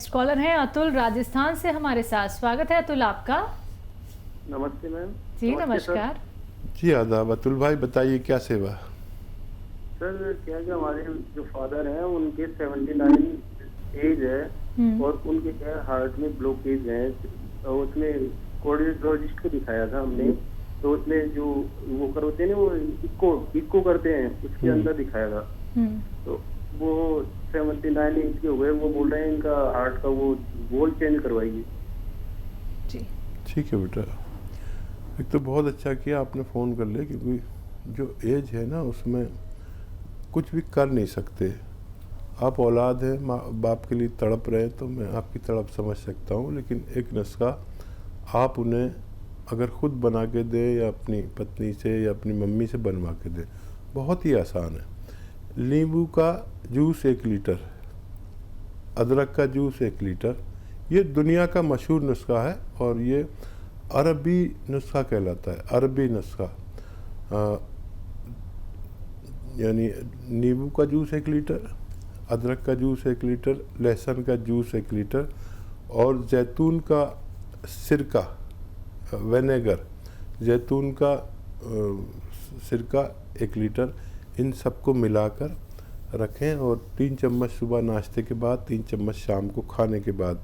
Next collar हैं अतुल राजस्थान से हमारे साथ। स्वागत है अतुल आपका। नमस्ते मैम। जी नमस्कार। जी आदाब। अतुल भाई बताइए क्या सेवा। सर क्या कि हमारे जो फादर हैं उनके 79 एज है और उनके क्या हार्ट में ब्लॉकेज है। और उसमें कार्डियोलॉजिस्ट को दिखाया था हमने, तो उसमें जो वो करते हैं ना, वो इको करते हैं, उसके अंदर दिखाया था। तो वो 79 एज के हो गए, वो बोल रहे हैं इनका हार्ट का वो वॉल चेंज करवाइए। जी ठीक है बेटा, एक तो बहुत अच्छा किया आपने फ़ोन कर लिया, क्योंकि जो एज है ना उसमें कुछ भी कर नहीं सकते। आप औलाद हैं, माँ बाप के लिए तड़प रहे हैं, तो मैं आपकी तड़प समझ सकता हूँ। लेकिन एक नुस्खा आप उन्हें अगर ख़ुद बना के दें या अपनी पत्नी से या अपनी मम्मी से बनवा के दें, बहुत ही आसान है। नींबू का जूस 1 लीटर, अदरक का जूस 1 लीटर, ये दुनिया का मशहूर नुस्खा है और ये अरबी नुस्खा कहलाता है। अरबी नुस्खा यानी नींबू का जूस 1 लीटर, अदरक का जूस 1 लीटर, लहसुन का जूस 1 लीटर और जैतून का सिरका, विनेगर, जैतून का सिरका 1 लीटर, इन सबको मिलाकर रखें और 3 चम्मच सुबह नाश्ते के बाद, 3 चम्मच शाम को खाने के बाद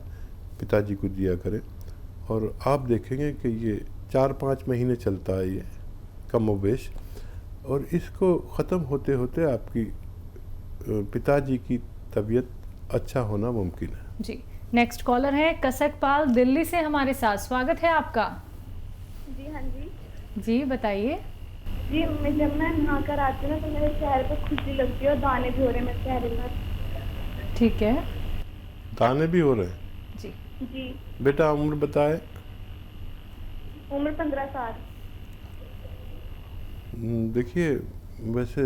पिताजी को दिया करें। और आप देखेंगे कि ये 4-5 महीने चलता है ये कमोबेश, और इसको ख़त्म होते होते आपकी पिताजी की तबीयत अच्छा होना मुमकिन है। जी नेक्स्ट कॉलर है कसकपाल दिल्ली से हमारे साथ। स्वागत है आपका। जी हाँ जी। जी बताइए। जी जब मैं नहा कर आती हूँ तो मेरे चेहरे पर खुजली लगती है और दाने भी हो रहे हैं मेरे चेहरे पर। ठीक है। दाने भी हो रहे हैं? जी जी। बेटा उम्र बताए। उम्र 15 साल। देखिए, वैसे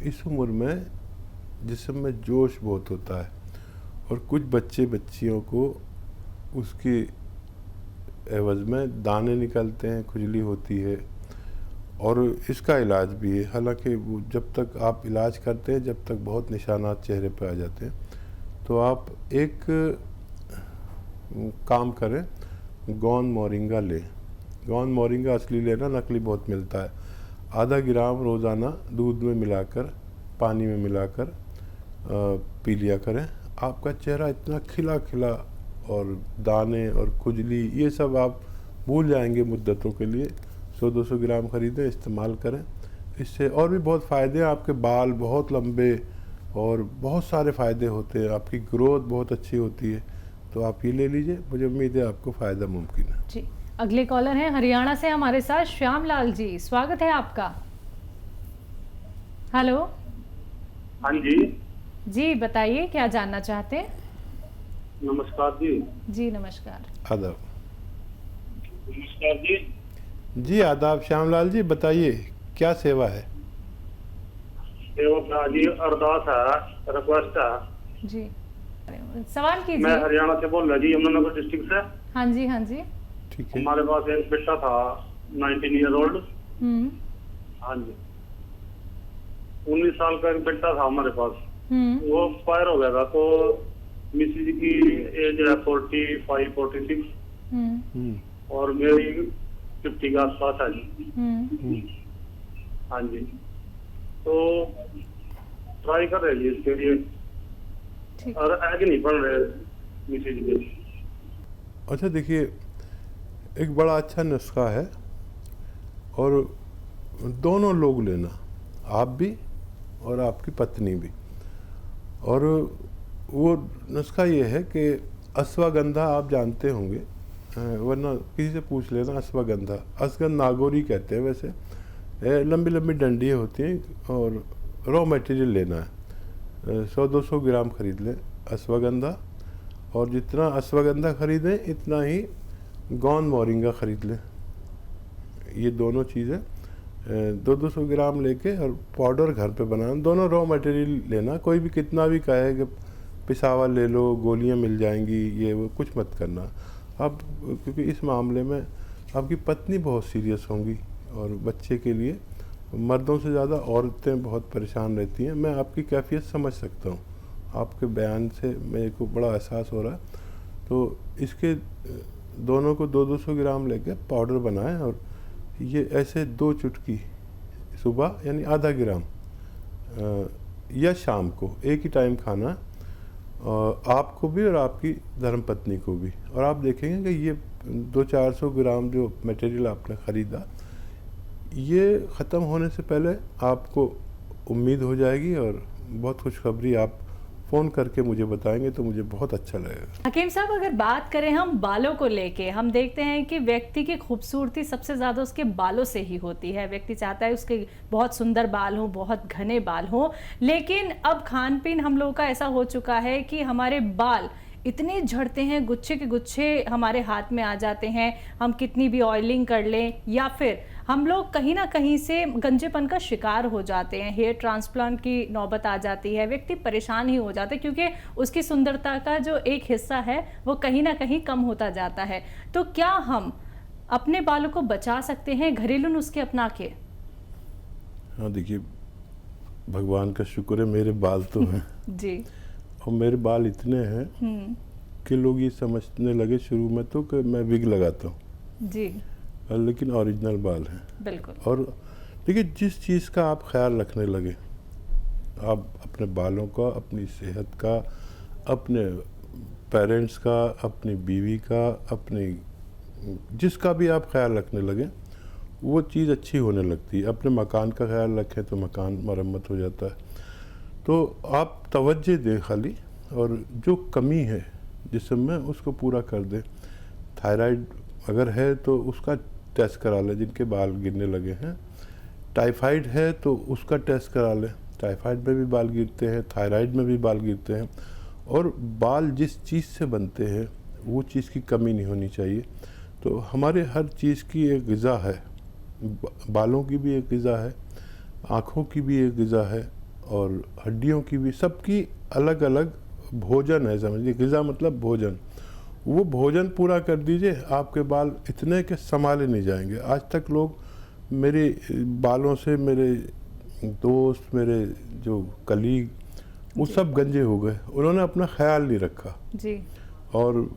इस उम्र में जिस्म में जोश बहुत होता है और कुछ बच्चे बच्चियों को उसकी एवज़ में दाने निकलते हैं, खुजली होती है और इसका इलाज भी है। हालांकि वो जब तक आप इलाज करते हैं, जब तक बहुत निशानात चेहरे पर आ जाते हैं, तो आप एक काम करें, गोंद मोरिंगा लें। गोंद मोरिंगा असली लेना, नकली बहुत मिलता है। आधा ग्राम रोज़ाना दूध में मिलाकर, पानी में मिलाकर पी लिया करें। आपका चेहरा इतना खिला खिला और दाने और खुजली ये सब आप भूल जाएंगे मुद्दतों के लिए। 100-200 ग्राम ख़रीदें, इस्तेमाल करें। इससे और भी बहुत फ़ायदे हैं। आपके बाल बहुत लंबे और बहुत सारे फ़ायदे होते हैं, आपकी ग्रोथ बहुत अच्छी होती है। तो आप ये ले लीजिए, मुझे उम्मीद है आपको फ़ायदा मुमकिन है। जी अगले कॉलर हैं हरियाणा से हमारे साथ श्याम लाल जी। स्वागत है आपका। हेलो। हाँ जी। जी बताइए क्या जानना चाहते हैं। नमस्कार जी। जी नमस्कार। आदाब। नमस्कार जी। जी आदाब श्यामलाल जी, बताइए क्या सेवा है। सेवा जी अरदास है, रिक्वेस्ट है जी सवाल कीजिए। मैं हरियाणा से बोल रहा जी, यमुनानगर डिस्ट्रिक्ट से। हाँ जी हाँ जी। ठीक है। हमारे पास एक बेटा था 19 ईयर ओल्ड। हाँ जी, 19 साल का एक बेटा था हमारे पास। वो एक्सपायर हो गया था, तो मिसेज की एज है 45-46 और मेरी 50 के आसपास है जी। हाँ जी, तो ट्राई कर रहे हैं इसके लिए, और आगे नहीं बढ़ रहे मिसेज के। अच्छा देखिए, एक बड़ा अच्छा नुस्खा है और दोनों लोग लेना, आप भी और आपकी पत्नी भी। और वो नुस्खा ये है कि अश्वगंधा आप जानते होंगे, वरना किसी से पूछ लेना। अश्वगंधा नागौरी कहते हैं वैसे। लंबी लंबी डंडियाँ होती हैं और रॉ मटेरियल लेना है। 100-200 ग्राम खरीद लें अश्वगंधा, और जितना अश्वगंधा खरीदें इतना ही गोंद मोरिंगा खरीद लें। ये दोनों चीज़ें 200-200 ग्राम लेके और पाउडर घर पे बनाना। दोनों रॉ मटेरियल लेना। कोई भी कितना भी कहे कि पिसावा ले लो, गोलियां मिल जाएंगी, ये वो कुछ मत करना अब, क्योंकि इस मामले में आपकी पत्नी बहुत सीरियस होंगी और बच्चे के लिए मर्दों से ज़्यादा औरतें बहुत परेशान रहती हैं। मैं आपकी कैफियत समझ सकता हूँ। आपके बयान से मेरे को बड़ा एहसास हो रहा है। तो इसके दोनों को 200 ग्राम लेके पाउडर बनाएं और ये ऐसे 2 चुटकी सुबह यानी आधा ग्राम या शाम को एक ही टाइम खाना, आपको भी और आपकी धर्मपत्नी को भी। और आप देखेंगे कि ये 200-400 ग्राम जो मटेरियल आपने ख़रीदा, ये ख़त्म होने से पहले आपको उम्मीद हो जाएगी और बहुत खुशखबरी आप फ़ोन करके मुझे बताएंगे तो मुझे बहुत अच्छा लगेगा। हकीम साहब, अगर बात करें हम बालों को लेके, हम देखते हैं कि व्यक्ति की खूबसूरती सबसे ज़्यादा उसके बालों से ही होती है। व्यक्ति चाहता है उसके बहुत सुंदर बाल हों, बहुत घने बाल हों, लेकिन अब खान पीन हम लोगों का ऐसा हो चुका है कि हमारे बाल इतने झड़ते हैं, गुच्छे के गुच्छे हमारे हाथ में आ जाते हैं। हम कितनी भी ऑयलिंग कर लें या फिर हम लोग कहीं ना कहीं से गंजेपन का शिकार हो जाते हैं। हेयर ट्रांसप्लांट की नौबत आ जाती है, व्यक्ति परेशान ही हो जाता है क्योंकि उसकी सुंदरता का जो एक हिस्सा है वो कहीं ना कहीं कम होता जाता है। तो क्या हम अपने बालों को बचा सकते हैं घरेलू नुस्खे अपना के? हाँ, देखिए, भगवान का शुक्र है मेरे बाल तो हैं जी। और मेरे बाल इतने हैं कि लोग ये समझने लगे शुरू में तो कि मैं विग लगाता हूँ जी, लेकिन ओरिजिनल बाल हैं। बिल्कुल। और देखिए, जिस चीज़ का आप ख्याल रखने लगे, आप अपने बालों का, अपनी सेहत का, अपने पेरेंट्स का, अपनी बीवी का, अपनी जिसका भी आप ख्याल रखने लगे, वो चीज़ अच्छी होने लगती है। अपने मकान का ख्याल रखें तो मकान मरम्मत हो जाता है। तो आप तवज्जो दें खाली, और जो कमी है जिस्म में उसको पूरा कर दें। थायराइड अगर है तो उसका टेस्ट करा लें जिनके बाल गिरने लगे हैं। टाइफाइड है तो उसका टेस्ट करा लें, टाइफाइड में भी बाल गिरते हैं, थायराइड में भी बाल गिरते हैं। और बाल जिस चीज़ से बनते हैं वो चीज़ की कमी नहीं होनी चाहिए। तो हमारे हर चीज़ की एक ग़िज़ा है, बालों की भी एक ग़िज़ा है, आँखों की भी एक ग़िज़ा है, और हड्डियों की भी, सबकी अलग अलग भोजन है। समझिए, ग़िज़ा मतलब भोजन। वो भोजन पूरा कर दीजिए, आपके बाल इतने के संभाले नहीं जाएंगे। आज तक लोग मेरे बालों से, मेरे दोस्त, मेरे जो कलीग, वो सब गंजे हो गए। उन्होंने अपना ख्याल नहीं रखा जी। और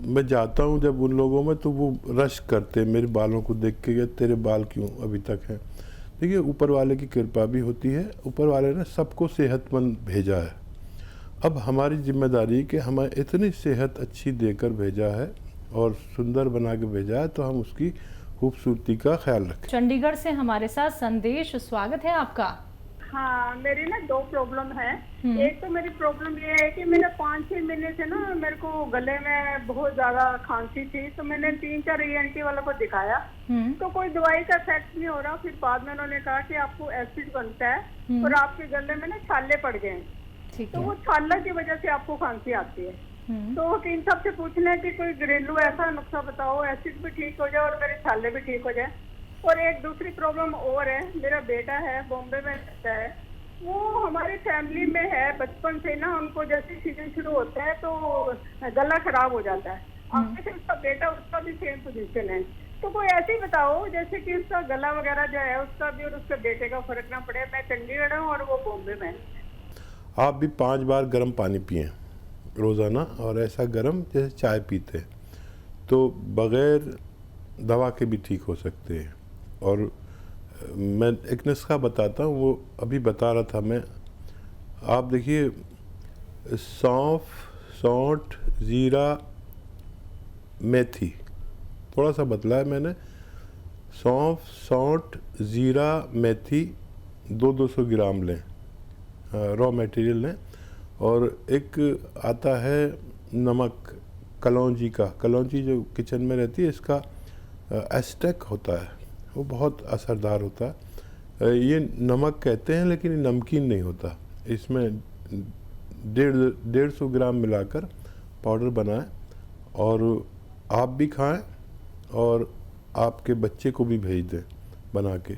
मैं जाता हूँ जब उन लोगों में तो वो रश करते मेरे बालों को देख के, तेरे बाल क्यों अभी तक हैं। देखिए, ऊपर वाले की कृपा भी होती है, ऊपर वाले ने सबको सेहतमंद भेजा है। अब हमारी जिम्मेदारी कि हमें इतनी सेहत अच्छी देकर भेजा है और सुंदर बना के भेजा है, तो हम उसकी खूबसूरती का ख्याल रखें। चंडीगढ़ से हमारे साथ संदेश, स्वागत है आपका। हाँ, मेरी ना 2 प्रॉब्लम है। एक तो मेरी प्रॉब्लम ये है कि मेरे 5-6 महीने से ना मेरे को गले में बहुत ज्यादा खांसी थी, तो मैंने 3-4 ENT वालों को दिखाया, तो कोई दवाई का इफेक्ट नहीं हो रहा। फिर बाद में उन्होंने कहा कि आपको एसिड बनता है और आपके गले में ना छाले पड़ गए, तो वो छाला की वजह से आपको खांसी आती है। तो वकील साहब से पूछना है कि कोई घरेलू ऐसा नुस्खा बताओ, एसिड भी ठीक हो जाए और मेरे छाले भी ठीक हो जाए। और एक दूसरी प्रॉब्लम और है, मेरा बेटा है, बॉम्बे में रहता है, वो हमारी फैमिली में है। बचपन से ना उनको जैसे सीजन शुरू होता है तो गला खराब हो जाता है। आगे से उसका बेटा, उसका भी सेम पोजीशन है। तो कोई ऐसे ही बताओ जैसे कि उसका गला वगैरह जो है उसका भी और उसके बेटे का फर्क ना पड़े। मैं चंडीगढ़ हूँ और वो बॉम्बे में। आप भी 5 बार गर्म पानी पिएं रोज़ाना, और ऐसा गर्म जैसे चाय पीते, तो बग़ैर दवा के भी ठीक हो सकते हैं। और मैं एक नुस्खा बताता हूँ, वो अभी बता रहा था मैं। आप देखिए, सौंफ, सौंठ, ज़ीरा, मेथी, थोड़ा सा बदला है मैंने। सौंफ, सौंठ, ज़ीरा, मेथी 200 ग्राम लें, रॉ मटेरियल लें। और एक आता है नमक कलौंजी का, कलौंजी जो किचन में रहती है, इसका एस्टेक होता है, वो बहुत असरदार होता है। ये नमक कहते हैं लेकिन ये नमकीन नहीं होता। इसमें 150 ग्राम मिलाकर पाउडर बनाएं और आप भी खाएं और आपके बच्चे को भी भेज दें बना के।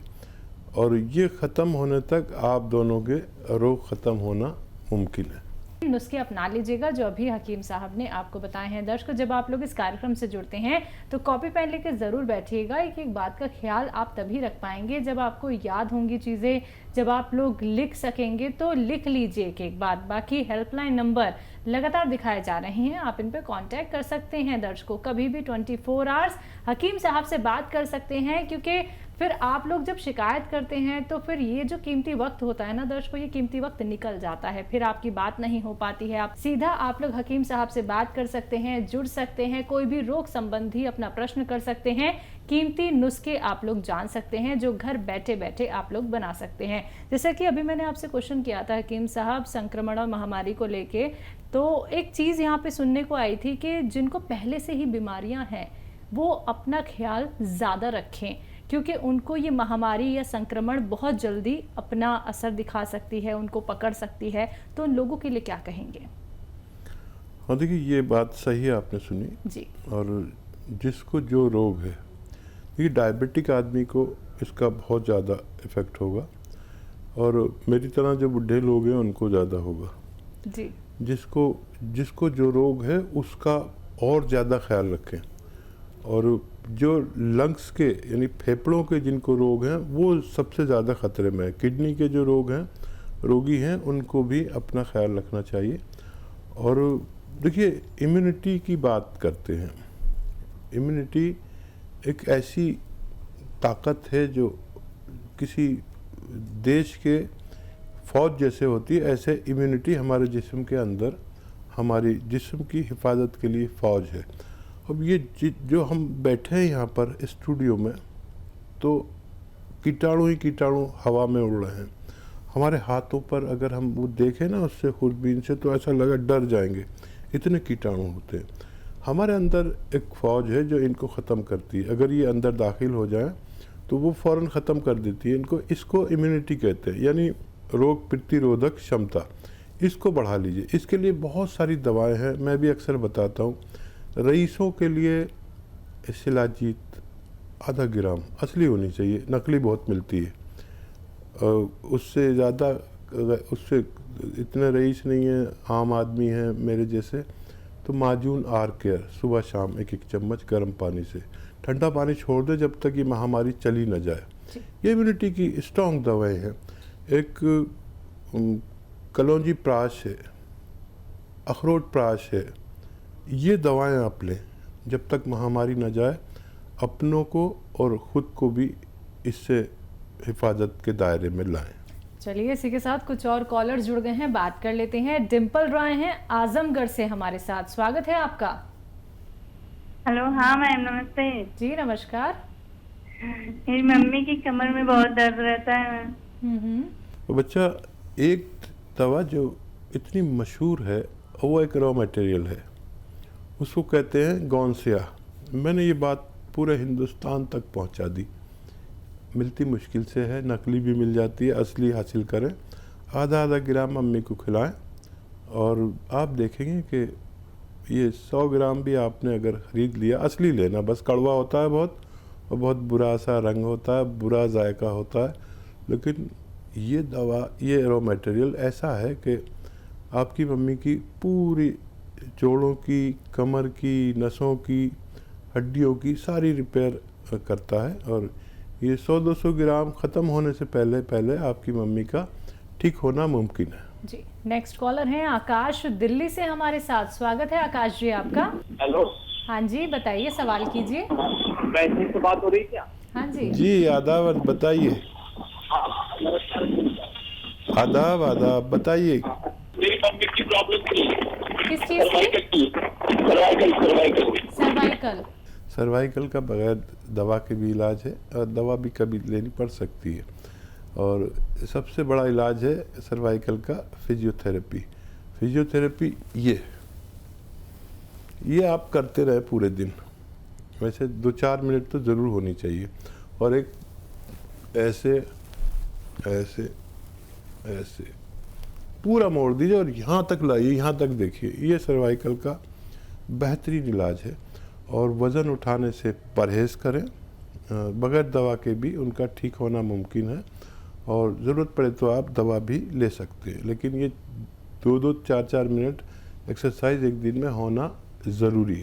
और ये ख़त्म होने तक आप दोनों के रोग ख़त्म होना मुमकिन है। नुस्खे अपना लीजिएगा जो अभी हकीम साहब ने आपको बताए हैं। दर्शकों, जब आप लोग इस कार्यक्रम से जुड़ते हैं तो कॉपी पेन लेकर ज़रूर बैठिएगा। एक एक बात का ख्याल आप तभी रख पाएंगे जब आपको याद होंगी चीज़ें, जब आप लोग लिख सकेंगे। तो लिख लीजिए एक एक बात। बाकी हेल्पलाइन नंबर लगातार दिखाए जा रहे हैं, आप इन पर कांटेक्ट कर सकते हैं। दर्शकों, कभी भी 24 आवर्स हकीम साहब से बात कर सकते हैं, क्योंकि फिर आप लोग जब शिकायत करते हैं तो फिर ये जो कीमती वक्त होता है ना दर्शकों, ये कीमती वक्त निकल जाता है, फिर आपकी बात नहीं हो पाती है। आप सीधा आप लोग हकीम साहब से बात कर सकते हैं, जुड़ सकते हैं, कोई भी रोग संबंधी अपना प्रश्न कर सकते हैं, कीमती नुस्खे आप लोग जान सकते हैं जो घर बैठे बैठे आप लोग बना सकते हैं। जैसे कि अभी मैंने आपसे क्वेश्चन किया था हकीम साहब संक्रमण और महामारी को लेके, तो एक चीज़ यहाँ पे सुनने को आई थी कि जिनको पहले से ही बीमारियाँ हैं वो अपना ख्याल ज़्यादा रखें, क्योंकि उनको ये महामारी या संक्रमण बहुत जल्दी अपना असर दिखा सकती है, उनको पकड़ सकती है। तो उन लोगों के लिए क्या कहेंगे? हाँ देखिए, ये बात सही है आपने सुनी जी। और जिसको जो रोग है, देखिए डायबिटिक आदमी को इसका बहुत ज़्यादा इफ़ेक्ट होगा और मेरी तरह जो बूढ़े लोग हैं उनको ज़्यादा होगा जी। जिसको जो रोग है उसका और ज़्यादा ख्याल रखें। और जो लंग्स के यानी फेफड़ों के जिनको रोग हैं वो सबसे ज़्यादा ख़तरे में है। किडनी के जो रोगी हैं उनको भी अपना ख्याल रखना चाहिए। और देखिए, इम्यूनिटी की बात करते हैं। इम्यूनिटी एक ऐसी ताकत है जो किसी देश के फौज जैसे होती है, ऐसे इम्यूनिटी हमारे जिस्म के अंदर हमारी जिस्म की हिफाजत के लिए फ़ौज है। अब ये जो हम बैठे हैं यहाँ पर स्टूडियो में, तो कीटाणु ही कीटाणु हवा में उड़ रहे हैं। हमारे हाथों पर अगर हम वो देखें ना उससे खुरबीन से, तो ऐसा लगा डर जाएंगे, इतने कीटाणु होते हैं। हमारे अंदर एक फ़ौज है जो इनको ख़त्म करती है। अगर ये अंदर दाखिल हो जाए तो वो फ़ौरन ख़त्म कर देती है इसको इम्यूनिटी कहते हैं, यानी रोग प्रतिरोधक क्षमता। इसको बढ़ा लीजिए। इसके लिए बहुत सारी दवाएं हैं, मैं भी अक्सर बताता हूँ। रईसों के लिए शिलाजीत आधा ग्राम असली होनी चाहिए, नकली बहुत मिलती है। उससे ज़्यादा, उससे इतने रईस नहीं है, आम आदमी हैं मेरे जैसे, तो माजून आर केयर सुबह शाम 1-1 चम्मच गर्म पानी से, ठंडा पानी छोड़ दे जब तक ये महामारी चली न जाए। ये इम्यूनिटी की स्ट्रॉन्ग दवाएं हैं। एक कलौंजी प्राश है, अखरोट प्राश है, ये दवाएं आप लें जब तक महामारी न जाए, अपनों को और ख़ुद को भी इससे हिफाजत के दायरे में लाएं। चलिए, इसी के साथ कुछ और कॉलर जुड़ गए हैं, बात कर लेते हैं। डिम्पल रॉय हैं आजमगढ़ से हमारे साथ, स्वागत है आपका। हेलो, हाँ मैम नमस्ते जी। नमस्कार। मेरी मम्मी की कमर में बहुत दर्द रहता है मैम। तो बच्चा, एक दवा जो इतनी मशहूर है वो एक रॉ मटेरियल है, उसको कहते हैं गौनसिया। मैंने ये बात पूरे हिंदुस्तान तक पहुंचा दी। मिलती मुश्किल से है, नकली भी मिल जाती है, असली हासिल करें। आधा ग्राम मम्मी को खिलाएं और आप देखेंगे कि ये 100 ग्राम भी आपने अगर ख़रीद लिया, असली लेना, बस कड़वा होता है बहुत और बहुत बुरा सा रंग होता है, बुरा जायका होता है। लेकिन ये दवा, ये रॉ मटेरियल ऐसा है कि आपकी मम्मी की पूरी जोड़ों की, कमर की, नसों की, हड्डियों की सारी रिपेयर करता है। और ये 100-200 ग्राम ख़त्म होने से पहले आपकी मम्मी का ठीक होना मुमकिन है। जी। नेक्स्ट कॉलर हैं आकाश दिल्ली से हमारे साथ, स्वागत है आकाश जी आपका। हेलो। हाँ जी, बताइए, सवाल कीजिए। वैसे से बात हो रही है क्या? हाँ जी। जी, आदाब, बताइए। आदाब, बताइए। मेरी मम्मी की प्रॉब्लम थी। किस चीज़ की? सर्वाइकल का बगैर दवा के भी इलाज है और दवा भी कभी लेनी पड़ सकती है। और सबसे बड़ा इलाज है सर्वाइकल का फिजियोथेरेपी। ये आप करते रहे पूरे दिन, वैसे 2-4 मिनट तो ज़रूर होनी चाहिए। और एक ऐसे पूरा मोड़ दीजिए और यहाँ तक लाइए, यहाँ तक देखिए। ये सर्वाइकल का बेहतरीन इलाज है। और वज़न उठाने से परहेज़ करें, बगैर दवा के भी उनका ठीक होना मुमकिन है। और ज़रूरत पड़े तो आप दवा भी ले सकते हैं, लेकिन ये 2-2 4-4 मिनट एक्सरसाइज एक दिन में होना ज़रूरी है।